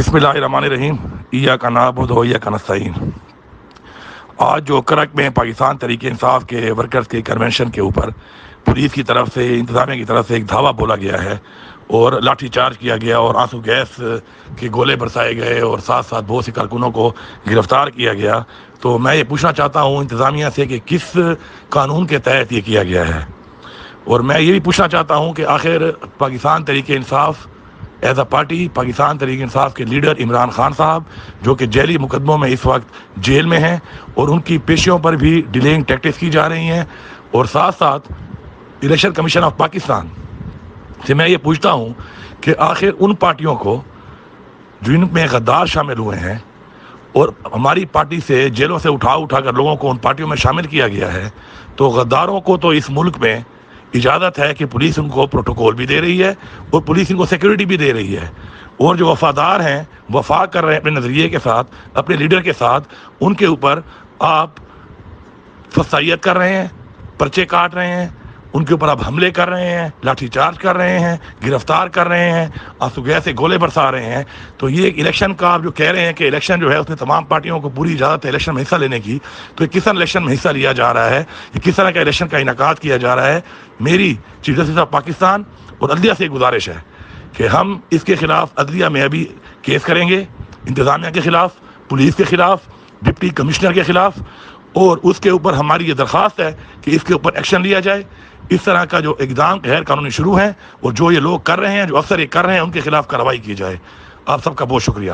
بسم اللہ الرحمن الرحیم ایاک نعبد و ایاک نستعین۔ آج جو کرک میں پاکستان تحریک انصاف کے ورکرز کے کنونشن کے اوپر پولیس کی طرف سے انتظامیہ کی طرف سے ایک دھاوا بولا گیا ہے اور لاٹھی چارج کیا گیا اور آنسو گیس کے گولے برسائے گئے اور ساتھ ساتھ بہت سے کارکنوں کو گرفتار کیا گیا، تو میں یہ پوچھنا چاہتا ہوں انتظامیہ سے کہ کس قانون کے تحت یہ کیا گیا ہے، اور میں یہ بھی پوچھنا چاہتا ہوں کہ آخر Pakistan Tehreek Insaf as a party, Pakistan Tehreek Insaf کے لیڈر عمران خان صاحب جو کہ ذیلی مقدموں میں اس وقت جیل میں ہیں اور ان کی پیشیوں پر بھی ڈیلینگ ٹیکٹکس کی جا رہی ہیں، اور ساتھ ساتھ الیکشن کمیشن آف پاکستان سے میں یہ پوچھتا ہوں کہ آخر ان پارٹیوں کو جن میں غدار شامل ہوئے ہیں اور ہماری پارٹی سے جیلوں سے اٹھا کر لوگوں کو ان پارٹیوں میں شامل کیا گیا ہے، تو غداروں کو تو اس ملک میں اجازت ہے کہ پولیس ان کو پروٹوکول بھی دے رہی ہے اور پولیس ان کو سیکیورٹی بھی دے رہی ہے، اور جو وفادار ہیں وفا کر رہے ہیں اپنے نظریے کے ساتھ، اپنے لیڈر کے ساتھ، ان کے اوپر آپ فسائیت کر رہے ہیں، پرچے کاٹ رہے ہیں، ان کے اوپر آپ حملے کر رہے ہیں، لاٹھی چارج کر رہے ہیں، گرفتار کر رہے ہیں، آنسو گیس سے گولے برسا رہے ہیں۔ تو یہ ایک الیکشن کا آپ جو کہہ رہے ہیں کہ الیکشن جو ہے اس میں تمام پارٹیوں کو پوری اجازت ہے الیکشن میں حصہ لینے کی، تو یہ کس طرح الیکشن میں حصہ لیا جا رہا ہے، یہ کس طرح کا الیکشن کا انعقاد کیا جا رہا ہے؟ میری چیف جسٹس آف پاکستان اور عدلیہ سے گزارش ہے کہ ہم اس کے خلاف عدلیہ میں ابھی کیس کریں گے، انتظامیہ کے خلاف، پولیس کے خلاف، ڈپٹی کمشنر کے خلاف، اور اس کے اوپر ہماری یہ درخواست ہے کہ اس کے اوپر ایکشن لیا جائے۔ اس طرح کا جو اقدام غیر قانونی شروع ہیں اور جو یہ لوگ کر رہے ہیں، جو افسر یہ کر رہے ہیں، ان کے خلاف کارروائی کی جائے۔ آپ سب کا بہت شکریہ۔